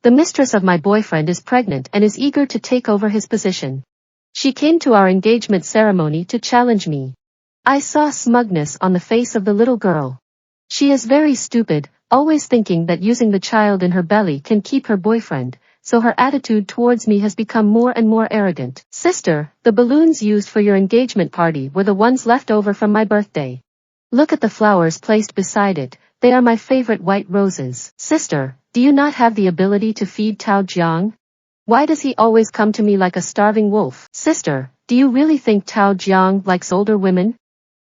The mistress of my boyfriend is pregnant and is eager to take over his position. She came to our engagement ceremony to challenge me. I saw smugness on the face of the little girl. She is very stupid, always thinking that using the child in her belly can keep her boyfriend, so her attitude towards me has become more and more arrogant. Sister, the balloons used for your engagement party were the ones left over from my birthday. Look at the flowers placed beside it, they are my favorite white roses. Sister, do you not have the ability to feed Tao Jiang? Why does he always come to me like a starving wolf? Sister, do you really think Tao Jiang likes older women?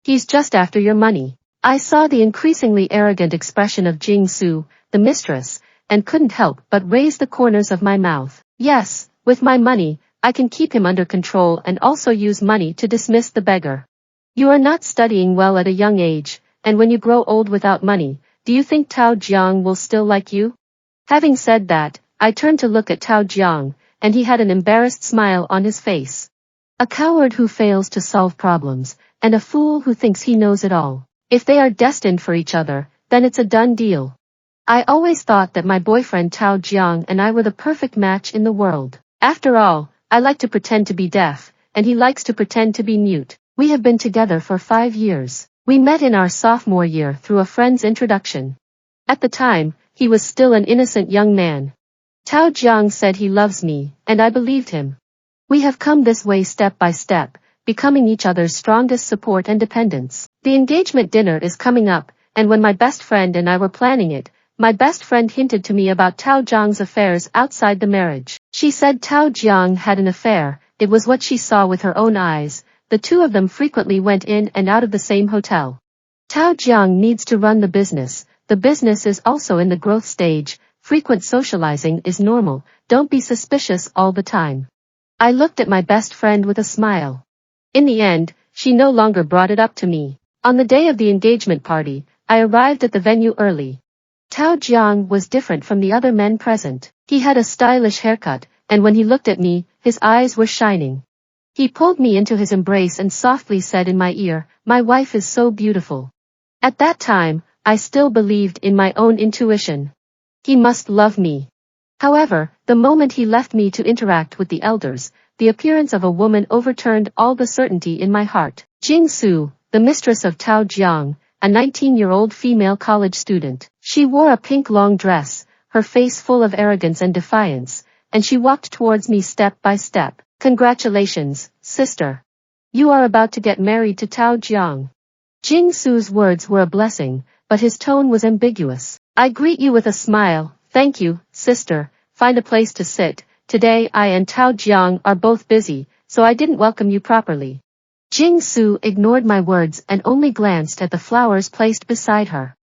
He's just after your money. I saw the increasingly arrogant expression of Jing Su, the mistress, and couldn't help but raise the corners of my mouth. Yes, with my money, I can keep him under control and also use money to dismiss the beggar. You are not studying well at a young age, and when you grow old without money, do you think Tao Jiang will still like you? Having said that, I turned to look at Tao Jiang, and he had an embarrassed smile on his face. A coward who fails to solve problems, and a fool who thinks he knows it all. If they are destined for each other, then it's a done deal. I always thought that my boyfriend Tao Jiang and I were the perfect match in the world. After all, I like to pretend to be deaf, and he likes to pretend to be mute. We have been together for 5 years. We met in our sophomore year through a friend's introduction. At the time, he was still an innocent young man. Tao Jiang said he loves me, and I believed him. We have come this way step by step, becoming each other's strongest support and dependence. The engagement dinner is coming up, and when my best friend and I were planning it, my best friend hinted to me about Tao Jiang's affairs outside the marriage. She said Tao Jiang had an affair, it was what she saw with her own eyes. The two of them frequently went in and out of the same hotel. Tao Jiang needs to run the business is also in the growth stage, frequent socializing is normal, don't be suspicious all the time. I looked at my best friend with a smile. In the end, she no longer brought it up to me. On the day of the engagement party, I arrived at the venue early. Tao Jiang was different from the other men present. He had a stylish haircut, and when he looked at me, his eyes were shining. He pulled me into his embrace and softly said in my ear, "My wife is so beautiful." At that time, I still believed in my own intuition. He must love me. However, the moment he left me to interact with the elders, the appearance of a woman overturned all the certainty in my heart. Jing Su, the mistress of Tao Jiang, a 19-year-old female college student. She wore a pink long dress, her face full of arrogance and defiance, and she walked towards me step by step. "Congratulations, sister. You are about to get married to Tao Jiang." Jing Su's words were a blessing, but his tone was ambiguous. "I greet you with a smile, thank you, sister, find a place to sit. Today I and Tao Jiang are both busy, so I didn't welcome you properly." Jing Su ignored my words and only glanced at the flowers placed beside her.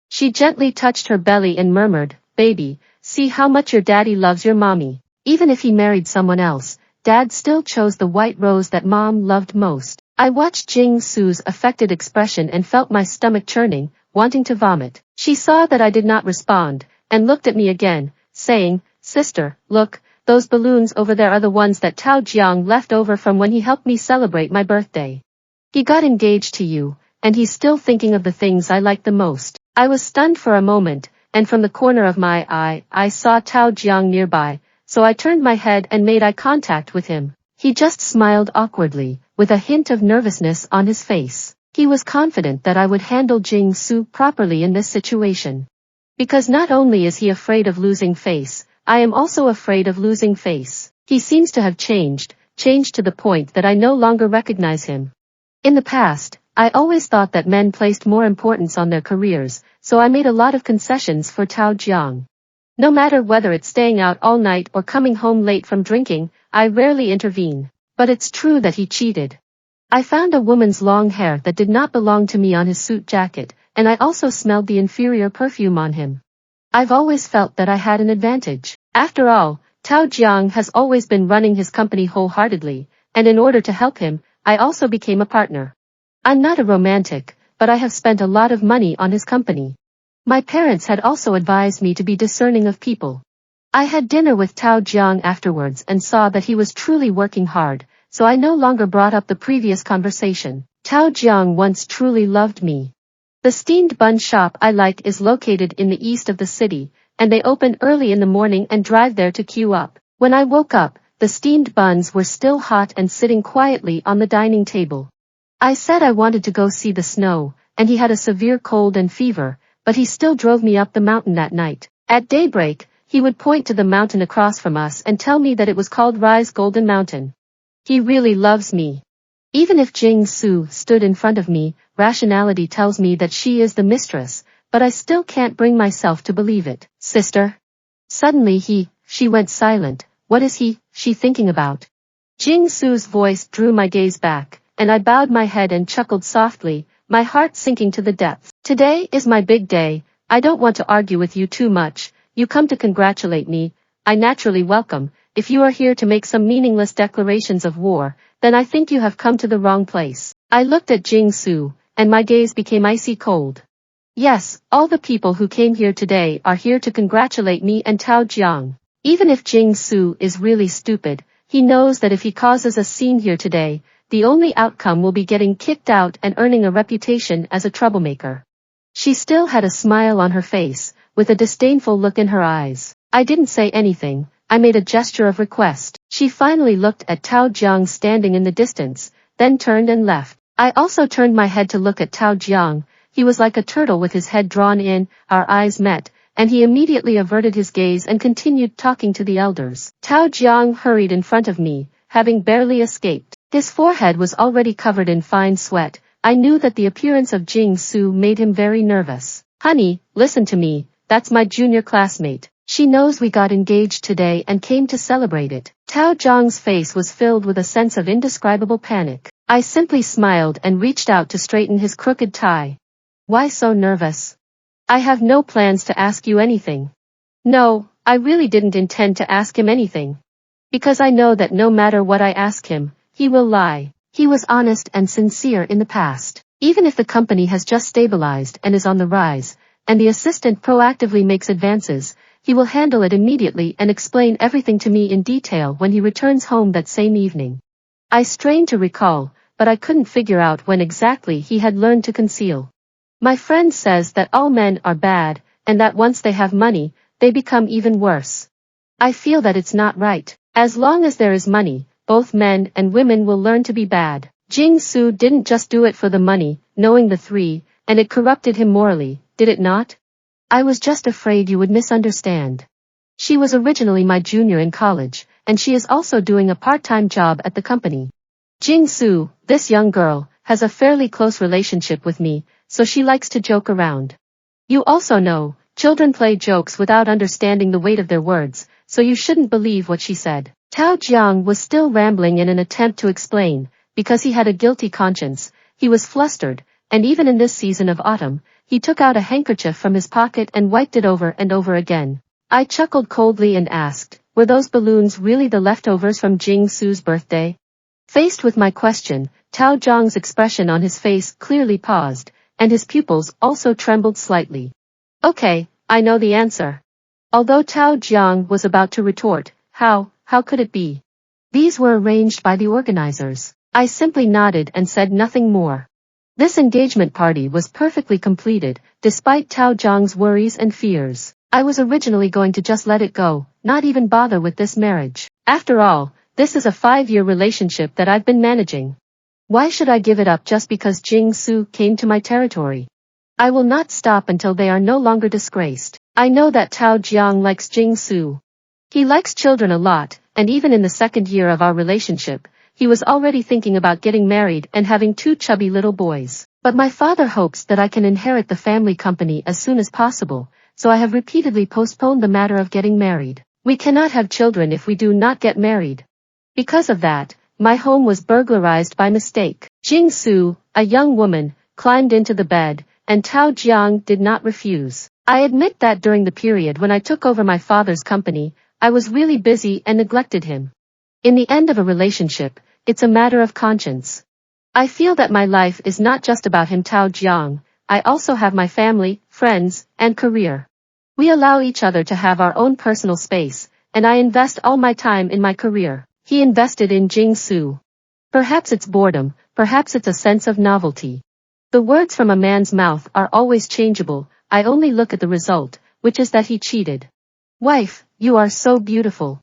She gently touched her belly and murmured, "Baby, see how much your daddy loves your mommy. Even if he married someone else, Dad still chose the white rose that Mom loved most." I watched Jing Su's affected expression and felt my stomach churning, wanting to vomit. She saw that I did not respond, and looked at me again, saying, "Sister, look, those balloons over there are the ones that Tao Jiang left over from when he helped me celebrate my birthday. He got engaged to you, and he's still thinking of the things I like the most." I was stunned for a moment, and from the corner of my eye, I saw Tao Jiang nearby, so I turned my head and made eye contact with him. He just smiled awkwardly, with a hint of nervousness on his face. He was confident that I would handle Jing Su properly in this situation. Because not only is he afraid of losing face, I am also afraid of losing face. He seems to have changed to the point that I no longer recognize him. In the past, I always thought that men placed more importance on their careers, so I made a lot of concessions for Tao Jiang. No matter whether it's staying out all night or coming home late from drinking, I rarely intervene. But it's true that he cheated. I found a woman's long hair that did not belong to me on his suit jacket, and I also smelled the inferior perfume on him. I've always felt that I had an advantage. After all, Tao Jiang has always been running his company wholeheartedly, and in order to help him, I also became a partner. I'm not a romantic, but I have spent a lot of money on his company. My parents had also advised me to be discerning of people. I had dinner with Tao Jiang afterwards and saw that he was truly working hard, so I no longer brought up the previous conversation. Tao Jiang once truly loved me. The steamed bun shop I like is located in the east of the city, and they open early in the morning and drive there to queue up. When I woke up, the steamed buns were still hot and sitting quietly on the dining table. I said I wanted to go see the snow, and he had a severe cold and fever, but he still drove me up the mountain that night. At daybreak, he would point to the mountain across from us and tell me that it was called Rise Golden Mountain. He really loves me. Even if Jing Su stood in front of me, rationality tells me that she is the mistress, but I still can't bring myself to believe it. Sister? Suddenly she went silent. What is she thinking about? Jing Su's voice drew my gaze back, and I bowed my head and chuckled softly, my heart sinking to the depths. Today is my big day. I don't want to argue with you too much. You come to congratulate me. I naturally welcome. If you are here to make some meaningless declarations of war, then I think you have come to the wrong place. I looked at Jing Su, and my gaze became icy cold. Yes, all the people who came here today are here to congratulate me and Tao Jiang. Even if Jing Su is really stupid, he knows that if he causes a scene here today, the only outcome will be getting kicked out and earning a reputation as a troublemaker. She still had a smile on her face, with a disdainful look in her eyes. I didn't say anything. I made a gesture of request. She finally looked at Tao Jiang standing in the distance, then turned and left. I also turned my head to look at Tao Jiang. He was like a turtle with his head drawn in. Our eyes met, and he immediately averted his gaze and continued talking to the elders. Tao Jiang hurried in front of me, having barely escaped. His forehead was already covered in fine sweat. I knew that the appearance of Jing Su made him very nervous. Honey, listen to me, that's my junior classmate. She knows we got engaged today and came to celebrate it. Tao Jiang's face was filled with a sense of indescribable panic. I simply smiled and reached out to straighten his crooked tie. Why so nervous? I have no plans to ask you anything. No, I really didn't intend to ask him anything. Because I know that no matter what I ask him, he will lie. He was honest and sincere in the past. Even if the company has just stabilized and is on the rise, and the assistant proactively makes advances, he will handle it immediately and explain everything to me in detail when he returns home that same evening. I strained to recall, but I couldn't figure out when exactly he had learned to conceal. My friend says that all men are bad, and that once they have money, they become even worse. I feel that it's not right. As long as there is money, both men and women will learn to be bad. Jing Su didn't just do it for the money, knowing the three, and it corrupted him morally, did it not? I was just afraid you would misunderstand. She was originally my junior in college, and she is also doing a part-time job at the company. Jing Su, this young girl, has a fairly close relationship with me, so she likes to joke around. You also know, children play jokes without understanding the weight of their words, so you shouldn't believe what she said. Tao Jiang was still rambling in an attempt to explain, because he had a guilty conscience. He was flustered, and even in this season of autumn, he took out a handkerchief from his pocket and wiped it over and over again. I chuckled coldly and asked, were those balloons really the leftovers from Jing Su's birthday? Faced with my question, Tao Jiang's expression on his face clearly paused, and his pupils also trembled slightly. Okay, I know the answer. Although Tao Jiang was about to retort, how could it be? These were arranged by the organizers. I simply nodded and said nothing more. This engagement party was perfectly completed, despite Tao Jiang's worries and fears. I was originally going to just let it go, not even bother with this marriage. After all, this is a 5-year relationship that I've been managing. Why should I give it up just because Jing Su came to my territory? I will not stop until they are no longer disgraced. I know that Tao Jiang likes Jing Su. He likes children a lot, and even in the 2nd year of our relationship, he was already thinking about getting married and having 2 chubby little boys. But my father hopes that I can inherit the family company as soon as possible, so I have repeatedly postponed the matter of getting married. We cannot have children if we do not get married. Because of that, my home was burglarized by mistake. Jing Su, a young woman, climbed into the bed, and Tao Jiang did not refuse. I admit that during the period when I took over my father's company, I was really busy and neglected him. In the end of a relationship, it's a matter of conscience. I feel that my life is not just about him Tao Jiang, I also have my family, friends, and career. We allow each other to have our own personal space, and I invest all my time in my career. He invested in Jing Su. Perhaps it's boredom, perhaps it's a sense of novelty. The words from a man's mouth are always changeable. I only look at the result. which is that he cheated. Wife, you are so beautiful.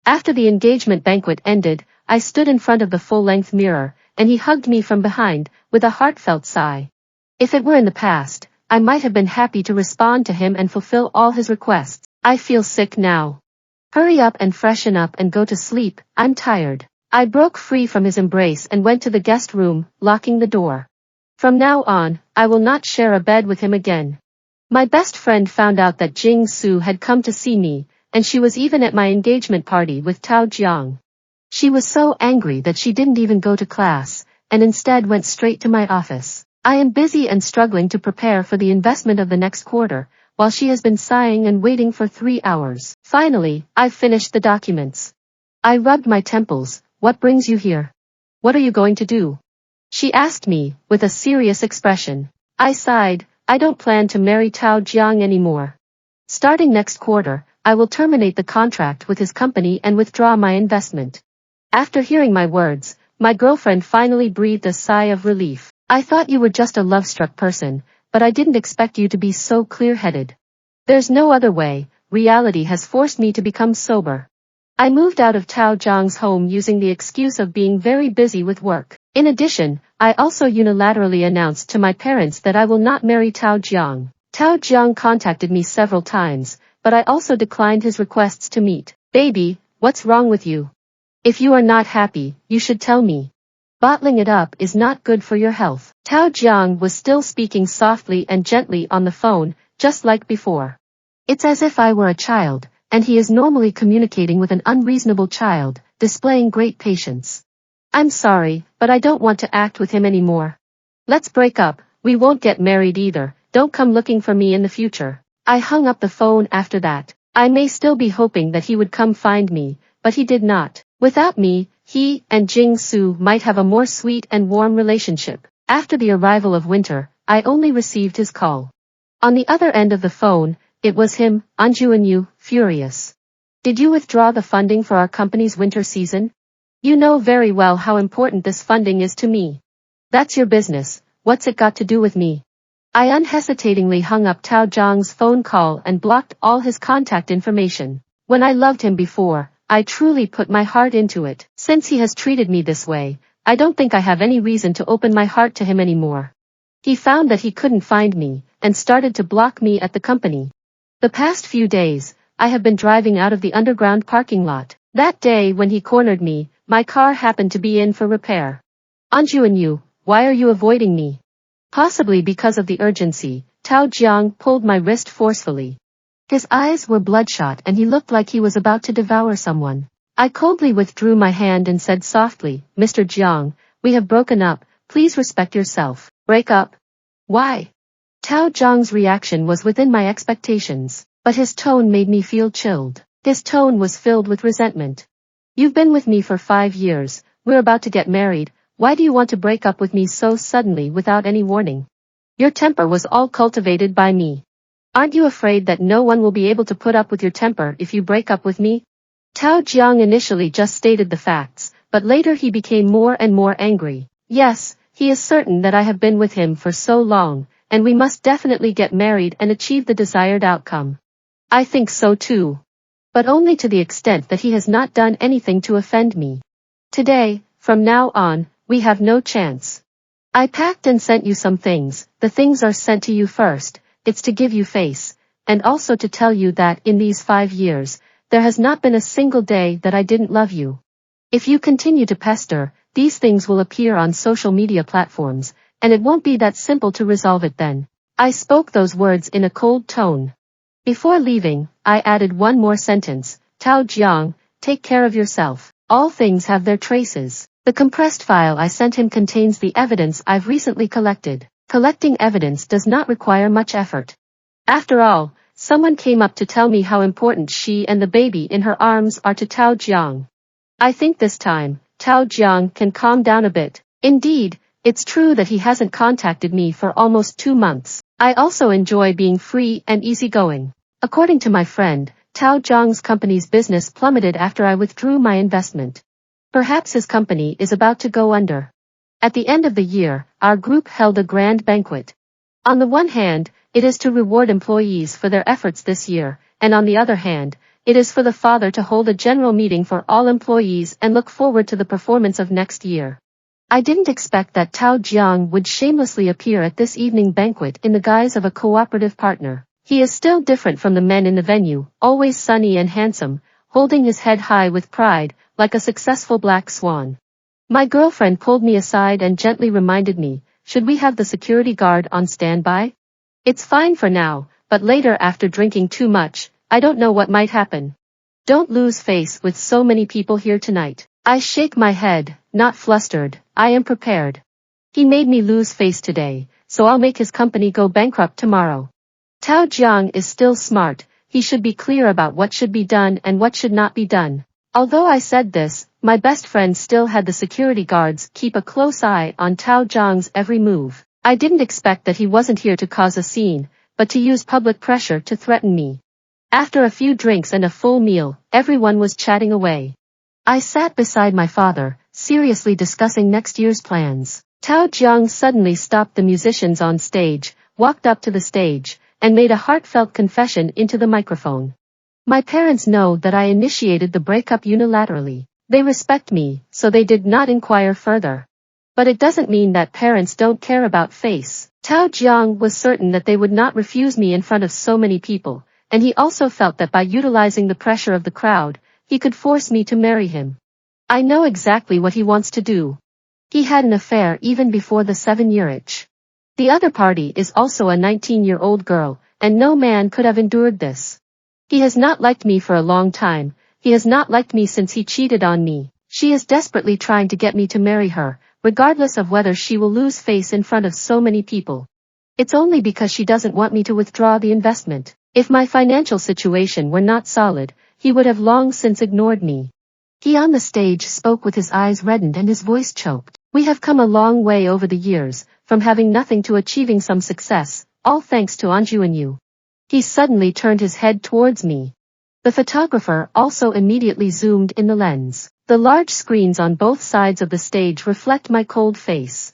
After the engagement banquet ended, I stood in front of the full-length mirror, and he hugged me from behind, with a heartfelt sigh. If it were in the past, I might have been happy to respond to him and fulfill all his requests. I feel sick now. Hurry up and freshen up and go to sleep, I'm tired. I broke free from his embrace and went to the guest room, locking the door. From now on, I will not share a bed with him again. My best friend found out that Jing Su had come to see me, and she was even at my engagement party with Tao Jiang. She was so angry that she didn't even go to class, and instead went straight to my office. I am busy and struggling to prepare for the investment of the next quarter, while she has been sighing and waiting for 3 hours. Finally, I've finished the documents. I rubbed my temples. What brings you here? What are you going to do? She asked me, with a serious expression. I sighed. I don't plan to marry Tao Jiang anymore. Starting next quarter, I will terminate the contract with his company and withdraw my investment. After hearing my words, my girlfriend finally breathed a sigh of relief. I thought you were just a love-struck person, but I didn't expect you to be so clear-headed. There's no other way. Reality has forced me to become sober. I moved out of Tao Jiang's home using the excuse of being very busy with work. In addition, I also unilaterally announced to my parents that I will not marry Tao Jiang. Tao Jiang contacted me several times, but I also declined his requests to meet. Baby, what's wrong with you? If you are not happy, you should tell me. Bottling it up is not good for your health. Tao Jiang was still speaking softly and gently on the phone, just like before. It's as if I were a child, and he is normally communicating with an unreasonable child, displaying great patience. I'm sorry, but I don't want to act with him anymore. Let's break up. We won't get married either. Don't come looking for me in the future. I hung up the phone after that. I may still be hoping that he would come find me, but he did not. Without me, he and Jing Su might have a more sweet and warm relationship. After the arrival of winter, I only received his call. On the other end of the phone, it was him, Anjuanyu, furious. Did you withdraw the funding for our company's winter season? You know very well how important this funding is to me. That's your business. What's it got to do with me? I unhesitatingly hung up Tao Jiang's phone call and blocked all his contact information. When I loved him before, I truly put my heart into it. Since he has treated me this way, I don't think I have any reason to open my heart to him anymore. He found that he couldn't find me, and started to block me at the company. The past few days, I have been driving out of the underground parking lot. That day when he cornered me, my car happened to be in for repair. Anjuanyu, why are you avoiding me? Possibly because of the urgency, Tao Jiang pulled my wrist forcefully. His eyes were bloodshot and he looked like he was about to devour someone. I coldly withdrew my hand and said softly, Mr. Jiang, we have broken up, please respect yourself. Break up? Why? Tao Jiang's reaction was within my expectations, but his tone made me feel chilled. His tone was filled with resentment. You've been with me for 5 years, we're about to get married, why do you want to break up with me so suddenly without any warning? Your temper was all cultivated by me. Aren't you afraid that no one will be able to put up with your temper if you break up with me? Tao Jiang initially just stated the facts, but later he became more and more angry. Yes, he is certain that I have been with him for so long, and we must definitely get married and achieve the desired outcome. I think so too. But only to the extent that he has not done anything to offend me. Today, from now on, we have no chance. I packed and sent you some things. The things are sent to you first. It's to give you face, and also to tell you that in these 5 years, there has not been a single day that I didn't love you. If you continue to pester, these things will appear on social media platforms, and it won't be that simple to resolve it then. I spoke those words in a cold tone. Before leaving, I added one more sentence. Tao Jiang, take care of yourself. All things have their traces. The compressed file I sent him contains the evidence I've recently collected. Collecting evidence does not require much effort. After all, someone came up to tell me how important she and the baby in her arms are to Tao Jiang. I think this time, Tao Jiang can calm down a bit. Indeed, it's true that he hasn't contacted me for almost 2 months. I also enjoy being free and easygoing. According to my friend, Tao Jiang's company's business plummeted after I withdrew my investment. Perhaps his company is about to go under. At the end of the year, our group held a grand banquet. On the one hand, it is to reward employees for their efforts this year, and on the other hand, it is for the father to hold a general meeting for all employees and look forward to the performance of next year. I didn't expect that Tao Jiang would shamelessly appear at this evening banquet in the guise of a cooperative partner. He is still different from the men in the venue, always sunny and handsome, holding his head high with pride, like a successful black swan. My girlfriend pulled me aside and gently reminded me, should we have the security guard on standby? It's fine for now, but later after drinking too much, I don't know what might happen. Don't lose face with so many people here tonight. I shake my head, not flustered, I am prepared. He made me lose face today, so I'll make his company go bankrupt tomorrow. Tao Jiang is still smart, he should be clear about what should be done and what should not be done. Although I said this, my best friend still had the security guards keep a close eye on Tao Jiang's every move. I didn't expect that he wasn't here to cause a scene, but to use public pressure to threaten me. After a few drinks and a full meal, everyone was chatting away. I sat beside my father, seriously discussing next year's plans. Tao Jiang suddenly stopped the musicians on stage, walked up to the stage, and made a heartfelt confession into the microphone. My parents know that I initiated the breakup unilaterally. They respect me, so they did not inquire further. But it doesn't mean that parents don't care about face. Tao Jiang was certain that they would not refuse me in front of so many people, and he also felt that by utilizing the pressure of the crowd, he could force me to marry him. I know exactly what he wants to do. He had an affair even before the 7-year itch. The other party is also a 19-year-old girl, and no man could have endured this. He has not liked me for a long time, he has not liked me since he cheated on me. She is desperately trying to get me to marry her, regardless of whether she will lose face in front of so many people. It's only because she doesn't want me to withdraw the investment. If my financial situation were not solid, he would have long since ignored me. He on the stage spoke with his eyes reddened and his voice choked. We have come a long way over the years, from having nothing to achieving some success, all thanks to Anju and you. He suddenly turned his head towards me. The photographer also immediately zoomed in the lens. The large screens on both sides of the stage reflect my cold face.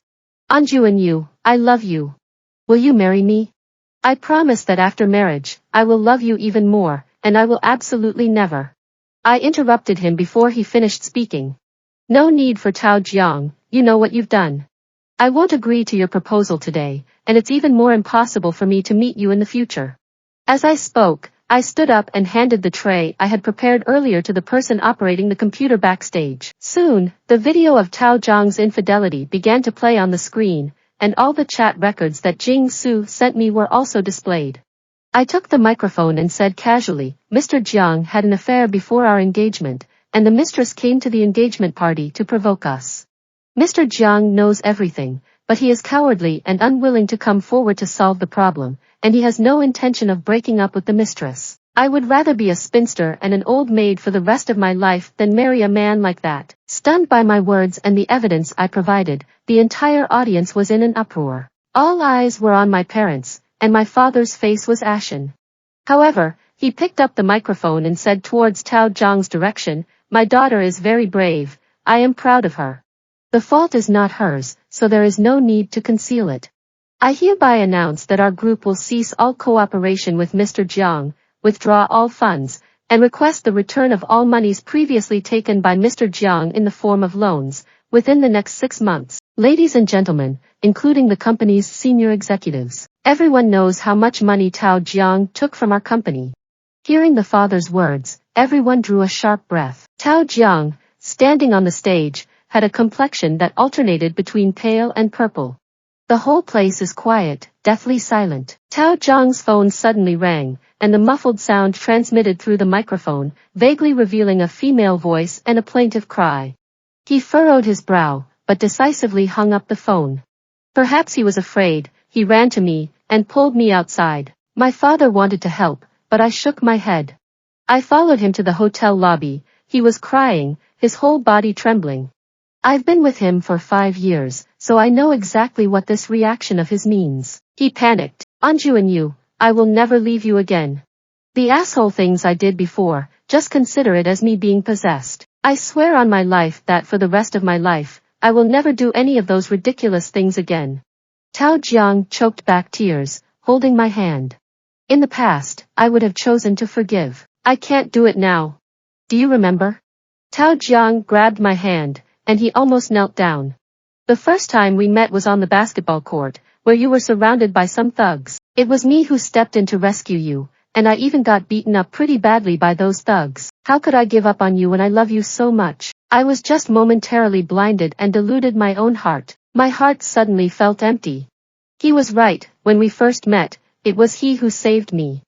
Anju and you, I love you. Will you marry me? I promise that after marriage, I will love you even more, and I will absolutely never. I interrupted him before he finished speaking. No need for Tao Jiang, you know what you've done. I won't agree to your proposal today, and it's even more impossible for me to meet you in the future. As I spoke, I stood up and handed the tray I had prepared earlier to the person operating the computer backstage. Soon, the video of Tao Jiang's infidelity began to play on the screen, and all the chat records that Jing Su sent me were also displayed. I took the microphone and said casually, Mr. Jiang had an affair before our engagement, and the mistress came to the engagement party to provoke us. Mr. Jiang knows everything, but he is cowardly and unwilling to come forward to solve the problem, and he has no intention of breaking up with the mistress. I would rather be a spinster and an old maid for the rest of my life than marry a man like that. Stunned by my words and the evidence I provided, the entire audience was in an uproar. All eyes were on my parents, and my father's face was ashen. However, he picked up the microphone and said towards Tao Jiang's direction, My daughter is very brave, I am proud of her. The fault is not hers, so there is no need to conceal it. I hereby announce that our group will cease all cooperation with Mr. Jiang, withdraw all funds, and request the return of all monies previously taken by Mr. Jiang in the form of loans, within the next 6 months. Ladies and gentlemen, including the company's senior executives, everyone knows how much money Tao Jiang took from our company. Hearing the father's words, everyone drew a sharp breath. Tao Jiang, standing on the stage, had a complexion that alternated between pale and purple. The whole place is quiet, deathly silent. Tao Jiang's phone suddenly rang, and the muffled sound transmitted through the microphone, vaguely revealing a female voice and a plaintive cry. He furrowed his brow, but decisively hung up the phone. Perhaps he was afraid, he ran to me, and pulled me outside. My father wanted to help, but I shook my head. I followed him to the hotel lobby. He was crying, his whole body trembling. I've been with him for 5 years, so I know exactly what this reaction of his means. He panicked. Anju and you, I will never leave you again. The asshole things I did before, just consider it as me being possessed. I swear on my life that for the rest of my life, I will never do any of those ridiculous things again. Tao Jiang choked back tears, holding my hand. In the past, I would have chosen to forgive. I can't do it now. Do you remember? Tao Jiang grabbed my hand, and he almost knelt down. The first time we met was on the basketball court, where you were surrounded by some thugs. It was me who stepped in to rescue you, and I even got beaten up pretty badly by those thugs. How could I give up on you when I love you so much? I was just momentarily blinded and deluded my own heart. My heart suddenly felt empty. He was right, when we first met, it was he who saved me.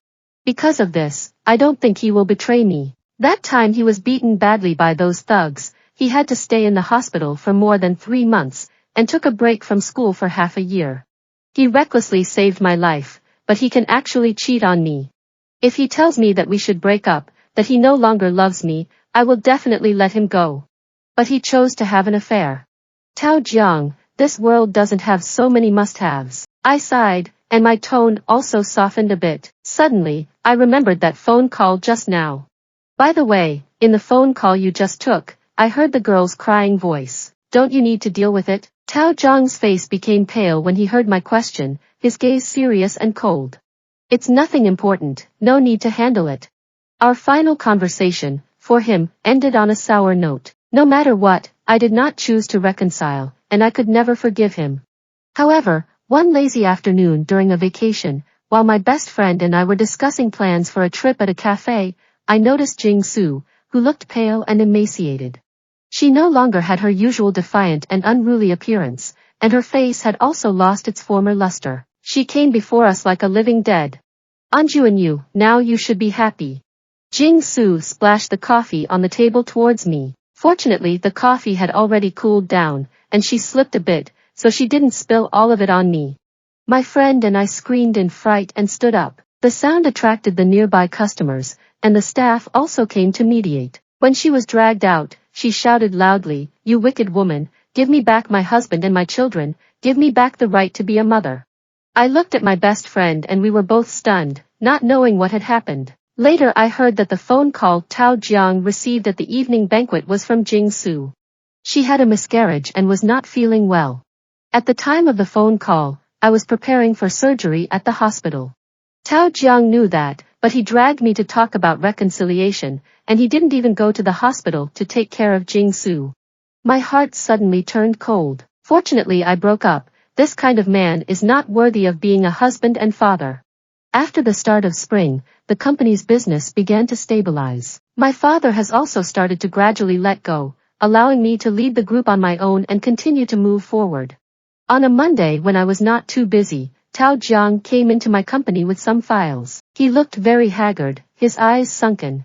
Because of this, I don't think he will betray me. That time he was beaten badly by those thugs, he had to stay in the hospital for more than 3 months, and took a break from school for half a year. He recklessly saved my life, but he can actually cheat on me. If he tells me that we should break up, that he no longer loves me, I will definitely let him go. But he chose to have an affair. Tao Jiang, this world doesn't have so many must-haves. I sighed, and my tone also softened a bit. Suddenly, I remembered that phone call just now. By the way, in the phone call you just took, I heard the girl's crying voice. Don't you need to deal with it? Tao Jiang's face became pale when he heard my question, his gaze serious and cold. It's nothing important, no need to handle it. Our final conversation, for him, ended on a sour note. No matter what, I did not choose to reconcile, and I could never forgive him. However, one lazy afternoon during a vacation, while my best friend and I were discussing plans for a trip at a cafe, I noticed Jing Su, who looked pale and emaciated. She no longer had her usual defiant and unruly appearance, and her face had also lost its former luster. She came before us like a living dead. Anju and you, now you should be happy. Jing Su splashed the coffee on the table towards me. Fortunately, the coffee had already cooled down, and she slipped a bit, so she didn't spill all of it on me. My friend and I screamed in fright and stood up. The sound attracted the nearby customers, and the staff also came to mediate. When she was dragged out, she shouted loudly, "You wicked woman, give me back my husband and my children, give me back the right to be a mother." I looked at my best friend and we were both stunned, not knowing what had happened. Later I heard that the phone call Tao Jiang received at the evening banquet was from Jing Su. She had a miscarriage and was not feeling well. At the time of the phone call, I was preparing for surgery at the hospital. Tao Jiang knew that, but he dragged me to talk about reconciliation, and he didn't even go to the hospital to take care of Jing Su. My heart suddenly turned cold. Fortunately I broke up. This kind of man is not worthy of being a husband and father. After the start of spring, the company's business began to stabilize. My father has also started to gradually let go, allowing me to lead the group on my own and continue to move forward. On a Monday when I was not too busy, Tao Jiang came into my company with some files. He looked very haggard, his eyes sunken.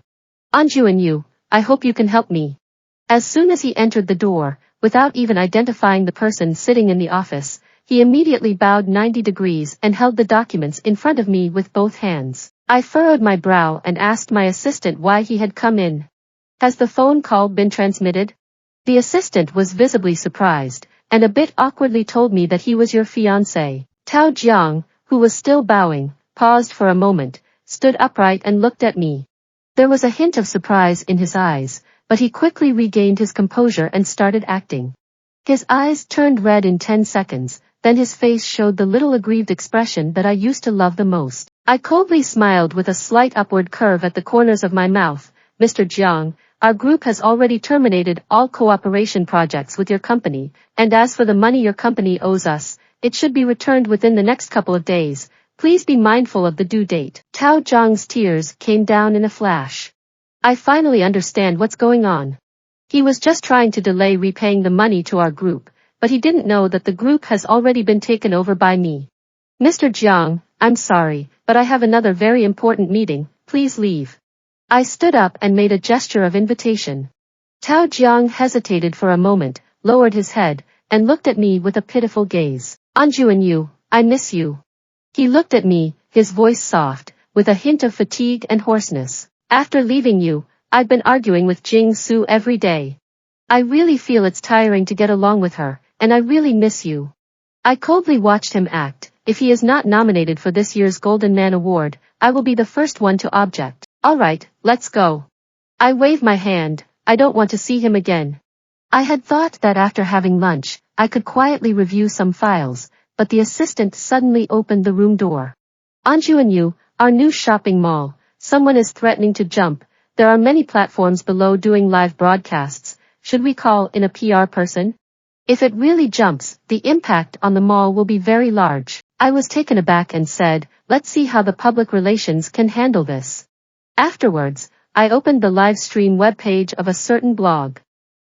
"Anju and you, I hope you can help me." As soon as he entered the door, without even identifying the person sitting in the office, he immediately bowed 90 degrees and held the documents in front of me with both hands. I furrowed my brow and asked my assistant why he had come in. "Has the phone call been transmitted?" The assistant was visibly surprised, and a bit awkwardly told me that he was your fiancé. Tao Jiang, who was still bowing, paused for a moment, stood upright and looked at me. There was a hint of surprise in his eyes, but he quickly regained his composure and started acting. His eyes turned red in 10 seconds, then his face showed the little aggrieved expression that I used to love the most. I coldly smiled with a slight upward curve at the corners of my mouth. "Mr. Jiang, our group has already terminated all cooperation projects with your company, and as for the money your company owes us, it should be returned within the next couple of days. Please be mindful of the due date." Tao Jiang's tears came down in a flash. I finally understand what's going on. He was just trying to delay repaying the money to our group, but he didn't know that the group has already been taken over by me. "Mr. Jiang, I'm sorry, but I have another very important meeting, please leave." I stood up and made a gesture of invitation. Tao Jiang hesitated for a moment, lowered his head, and looked at me with a pitiful gaze. "Anju and you, I miss you." He looked at me, his voice soft, with a hint of fatigue and hoarseness. "After leaving you, I've been arguing with Jing Su every day. I really feel it's tiring to get along with her, and I really miss you." I coldly watched him act. If he is not nominated for this year's Golden Man Award, I will be the first one to object. "All right, let's go." I waved my hand. I don't want to see him again. I had thought that after having lunch, I could quietly review some files, but the assistant suddenly opened the room door. Anju and you, our new shopping mall, someone is threatening to jump. There are many platforms below doing live broadcasts. Should we call in a PR person? If it really jumps, the impact on the mall will be very large. I was taken aback and said, let's see how the public relations can handle this. Afterwards, I opened the live stream webpage of a certain blog.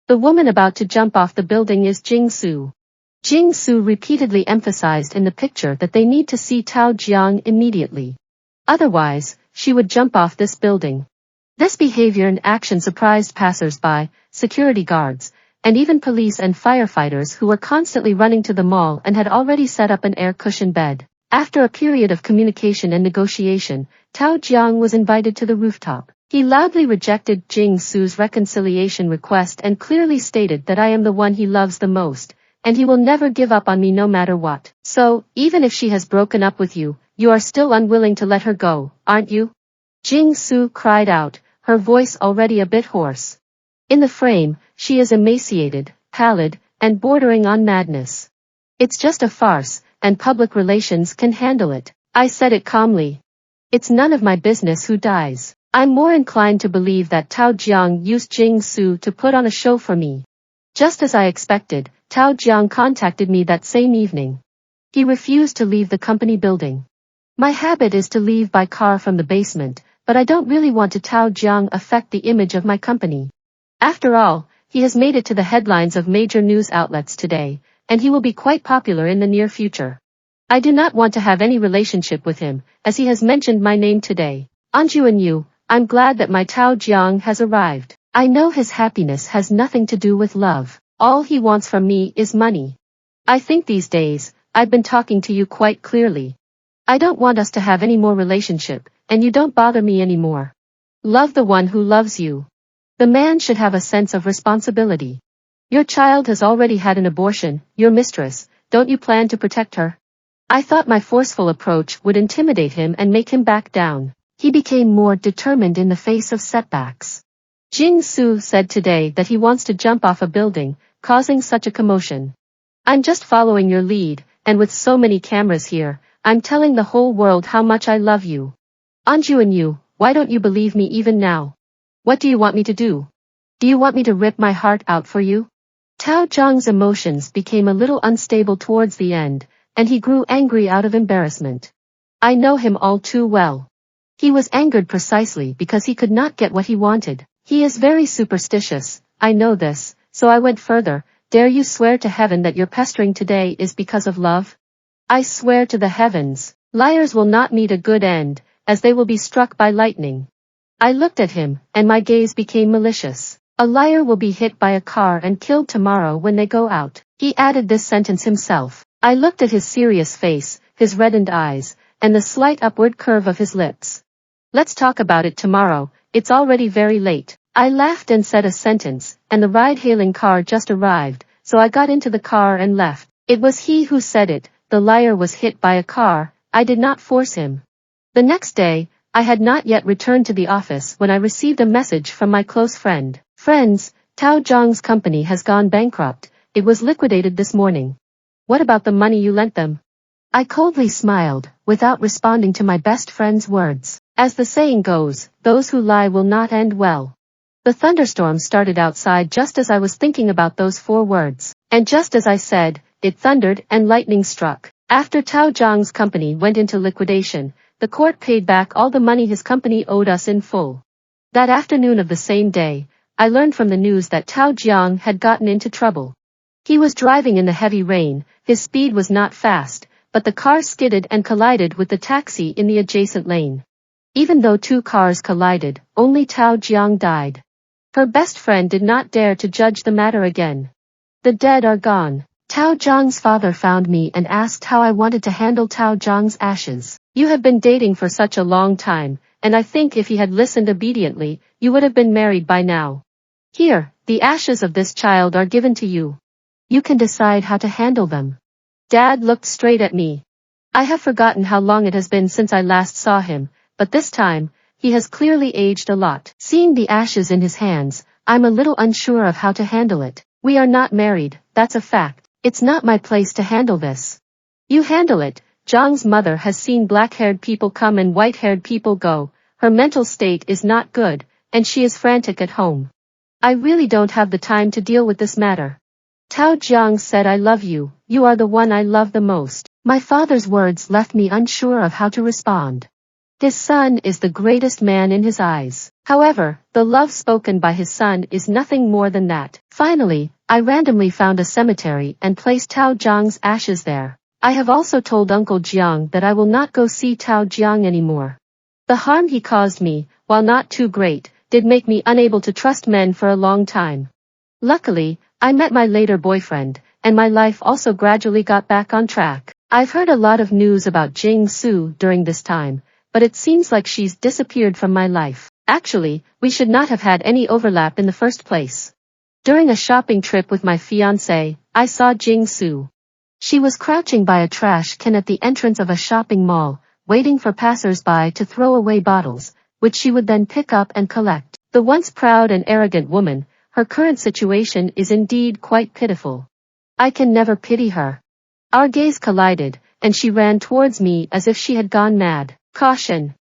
The woman about to jump off the building is Jing Su. Jing Su repeatedly emphasized in the picture that they need to see Tao Jiang immediately. Otherwise, she would jump off this building. This behavior and action surprised passers-by, security guards, and even police and firefighters who were constantly running to the mall and had already set up an air cushion bed. After a period of communication and negotiation, Tao Jiang was invited to the rooftop. He loudly rejected Jing Su's reconciliation request and clearly stated that I am the one he loves the most, and he will never give up on me no matter what. So, even if she has broken up with you, you are still unwilling to let her go, aren't you? Jing Su cried out, her voice already a bit hoarse. In the frame, she is emaciated, pallid, and bordering on madness. It's just a farce, and public relations can handle it. I said it calmly. It's none of my business who dies. I'm more inclined to believe that Tao Jiang used Jing Su to put on a show for me. Just as I expected, Tao Jiang contacted me that same evening. He refused to leave the company building. My habit is to leave by car from the basement, but I don't really want to Tao Jiang affect the image of my company. After all, he has made it to the headlines of major news outlets today, and he will be quite popular in the near future. I do not want to have any relationship with him, as he has mentioned my name today. Anju and you, I'm glad that my Tao Jiang has arrived. I know his happiness has nothing to do with love. All he wants from me is money. I think these days, I've been talking to you quite clearly. I don't want us to have any more relationship, and you don't bother me anymore. Love the one who loves you. The man should have a sense of responsibility. Your child has already had an abortion, your mistress, don't you plan to protect her? I thought my forceful approach would intimidate him and make him back down. He became more determined in the face of setbacks. Jing Su said today that he wants to jump off a building, causing such a commotion. I'm just following your lead, and with so many cameras here, I'm telling the whole world how much I love you. Anju and you, why don't you believe me even now? What do you want me to do? Do you want me to rip my heart out for you? Tao Jiang's emotions became a little unstable towards the end, and he grew angry out of embarrassment. I know him all too well. He was angered precisely because he could not get what he wanted. He is very superstitious, I know this, so I went further. Dare you swear to heaven that your pestering today is because of love? I swear to the heavens, liars will not meet a good end, as they will be struck by lightning. I looked at him, and my gaze became malicious. A liar will be hit by a car and killed tomorrow when they go out. He added this sentence himself. I looked at his serious face, his reddened eyes, and the slight upward curve of his lips. Let's talk about it tomorrow, it's already very late. I laughed and said a sentence, and the ride-hailing car just arrived, so I got into the car and left. It was he who said it, the liar was hit by a car, I did not force him. The next day, I had not yet returned to the office when I received a message from my close friend. Friends, Tao Jiang's company has gone bankrupt, it was liquidated this morning. What about the money you lent them? I coldly smiled, without responding to my best friend's words. As the saying goes, those who lie will not end well. The thunderstorm started outside just as I was thinking about those 4 words. And just as I said, it thundered and lightning struck. After Tao Jiang's company went into liquidation, the court paid back all the money his company owed us in full. That afternoon of the same day, I learned from the news that Tao Jiang had gotten into trouble. He was driving in the heavy rain, his speed was not fast, but the car skidded and collided with the taxi in the adjacent lane. Even though 2 cars collided, only Tao Jiang died. Her best friend did not dare to judge the matter again. The dead are gone. Tao Jiang's father found me and asked how I wanted to handle Tao Jiang's ashes. You have been dating for such a long time, and I think if he had listened obediently, you would have been married by now. Here, the ashes of this child are given to you. You can decide how to handle them. Dad looked straight at me. I have forgotten how long it has been since I last saw him, but this time, he has clearly aged a lot. Seeing the ashes in his hands, I'm a little unsure of how to handle it. We are not married, that's a fact. It's not my place to handle this. You handle it, Zhang's mother has seen black-haired people come and white-haired people go. Her mental state is not good, and she is frantic at home. I really don't have the time to deal with this matter. Tao Jiang said, I love you, you are the one I love the most. My father's words left me unsure of how to respond. His son is the greatest man in his eyes. However, the love spoken by his son is nothing more than that. Finally, I randomly found a cemetery and placed Tao Jiang's ashes there. I have also told Uncle Jiang that I will not go see Tao Jiang anymore. The harm he caused me, while not too great, did make me unable to trust men for a long time. Luckily, I met my later boyfriend, and my life also gradually got back on track. I've heard a lot of news about Jing Su during this time, but it seems like she's disappeared from my life. Actually, we should not have had any overlap in the first place. During a shopping trip with my fiancé, I saw Jing Su. She was crouching by a trash can at the entrance of a shopping mall, waiting for passers-by to throw away bottles, which she would then pick up and collect. The once proud and arrogant woman, her current situation is indeed quite pitiful. I can never pity her. Our gaze collided, and she ran towards me as if she had gone mad. Caution!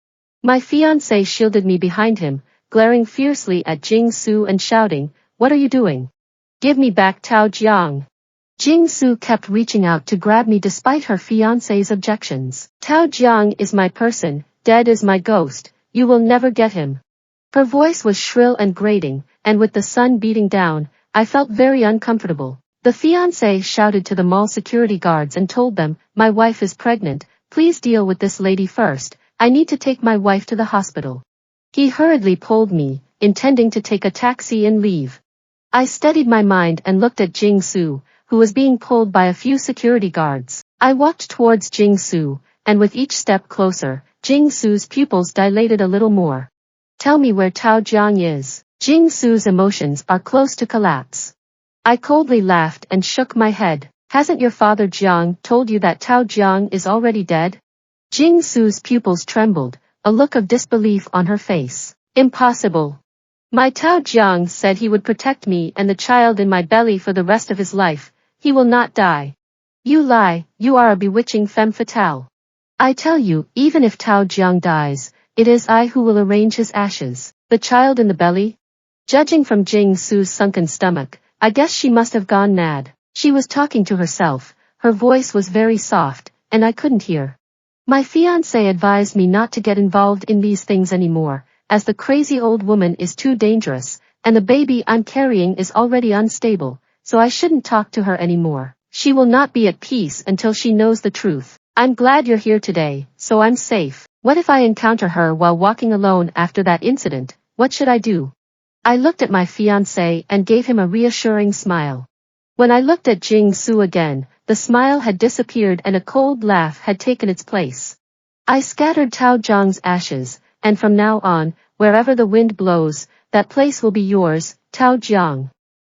My fiancé shielded me behind him, glaring fiercely at Jing Su and shouting, What are you doing? Give me back Tao Jiang. Jing Su kept reaching out to grab me despite her fiancé's objections. Tao Jiang is my person, dead is my ghost, you will never get him. Her voice was shrill and grating, and with the sun beating down, I felt very uncomfortable. The fiancé shouted to the mall security guards and told them, My wife is pregnant, please deal with this lady first, I need to take my wife to the hospital. He hurriedly pulled me, intending to take a taxi and leave. I steadied my mind and looked at Jing Su, who was being pulled by a few security guards. I walked towards Jing Su, and with each step closer, Jing Su's pupils dilated a little more. Tell me where Tao Jiang is. Jing Su's emotions are close to collapse. I coldly laughed and shook my head. Hasn't your father Jiang told you that Tao Jiang is already dead? Jing Su's pupils trembled, a look of disbelief on her face. Impossible. My Tao Jiang said he would protect me and the child in my belly for the rest of his life. He will not die. You lie, you are a bewitching femme fatale. I tell you, even if Tao Jiang dies, it is I who will arrange his ashes. The child in the belly? Judging from Jing Su's sunken stomach, I guess she must have gone mad. She was talking to herself, her voice was very soft, and I couldn't hear. My fiancé advised me not to get involved in these things anymore, as the crazy old woman is too dangerous, and the baby I'm carrying is already unstable, so I shouldn't talk to her anymore. She will not be at peace until she knows the truth. I'm glad you're here today, so I'm safe. What if I encounter her while walking alone after that incident? What should I do? I looked at my fiancé and gave him a reassuring smile. When I looked at Jing Su again, the smile had disappeared and a cold laugh had taken its place. I scattered Tao Jiang's ashes, and from now on, wherever the wind blows, that place will be yours, Tao Jiang.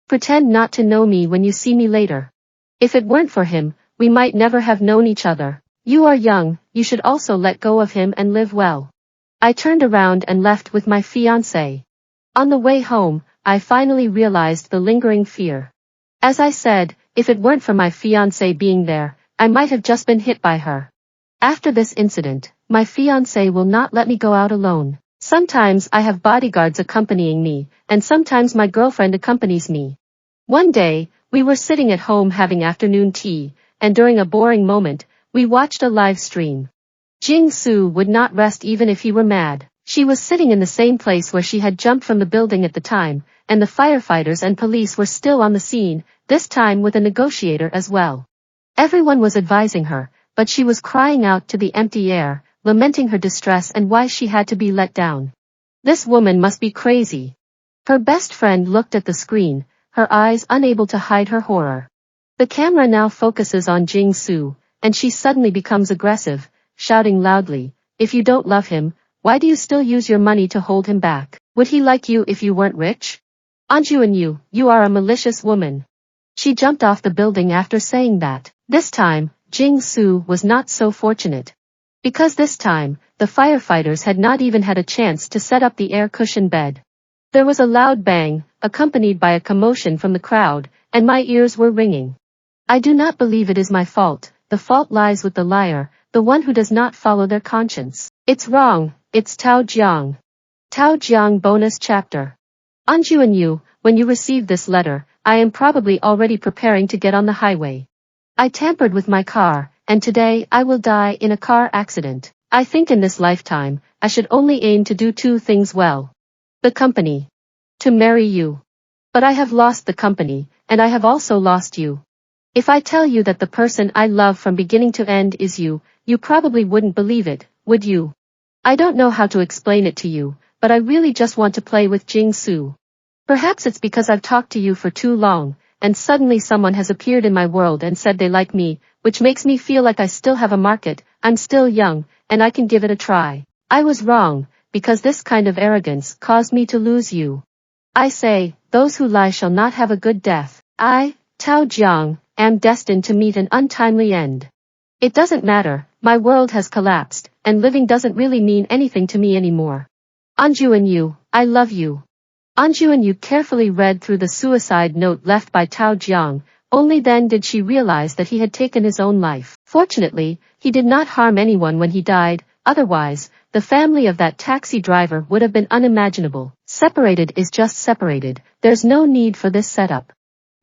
Pretend not to know me when you see me later. If it weren't for him, we might never have known each other. You are young, you should also let go of him and live well. I turned around and left with my fiancé. On the way home, I finally realized the lingering fear. As I said, if it weren't for my fiancé being there, I might have just been hit by her. After this incident, my fiancé will not let me go out alone. Sometimes I have bodyguards accompanying me, and sometimes my girlfriend accompanies me. One day, we were sitting at home having afternoon tea, and during a boring moment, we watched a live stream. Jing Su would not rest even if he were mad. She was sitting in the same place where she had jumped from the building at the time, and the firefighters and police were still on the scene, this time with a negotiator as well. Everyone was advising her, but she was crying out to the empty air, lamenting her distress and why she had to be let down. This woman must be crazy. Her best friend looked at the screen, her eyes unable to hide her horror. The camera now focuses on Jing Su, and she suddenly becomes aggressive, shouting loudly, If you don't love him, why do you still use your money to hold him back? Would he like you if you weren't rich? Anju and you are a malicious woman. She jumped off the building after saying that. This time, Jing Su was not so fortunate. Because this time, the firefighters had not even had a chance to set up the air cushion bed. There was a loud bang, accompanied by a commotion from the crowd, and my ears were ringing. I do not believe it is my fault, the fault lies with the liar, the the one who does not follow their conscience. It's wrong, it's Tao Jiang. Tao Jiang bonus chapter. Anju and you, when you receive this letter, I am probably already preparing to get on the highway. I tampered with my car, and today I will die in a car accident. I think in this lifetime, I should only aim to do two things well. The company. To marry you. But I have lost the company, and I have also lost you. If I tell you that the person I love from beginning to end is you, you probably wouldn't believe it, would you? I don't know how to explain it to you, but I really just want to play with Jing Su. Perhaps it's because I've talked to you for too long, and suddenly someone has appeared in my world and said they like me, which makes me feel like I still have a market, I'm still young, and I can give it a try. I was wrong, because this kind of arrogance caused me to lose you. I say, those who lie shall not have a good death. I, Tao Jiang, am destined to meet an untimely end. It doesn't matter, my world has collapsed, and living doesn't really mean anything to me anymore. Anju and you, I love you. Anju and you carefully read through the suicide note left by Tao Jiang, only then did she realize that he had taken his own life. Fortunately, he did not harm anyone when he died, otherwise, the family of that taxi driver would have been unimaginable. Separated is just separated, there's no need for this setup.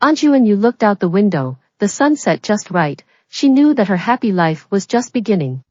Anju and you looked out the window, the sun set just right, she knew that her happy life was just beginning.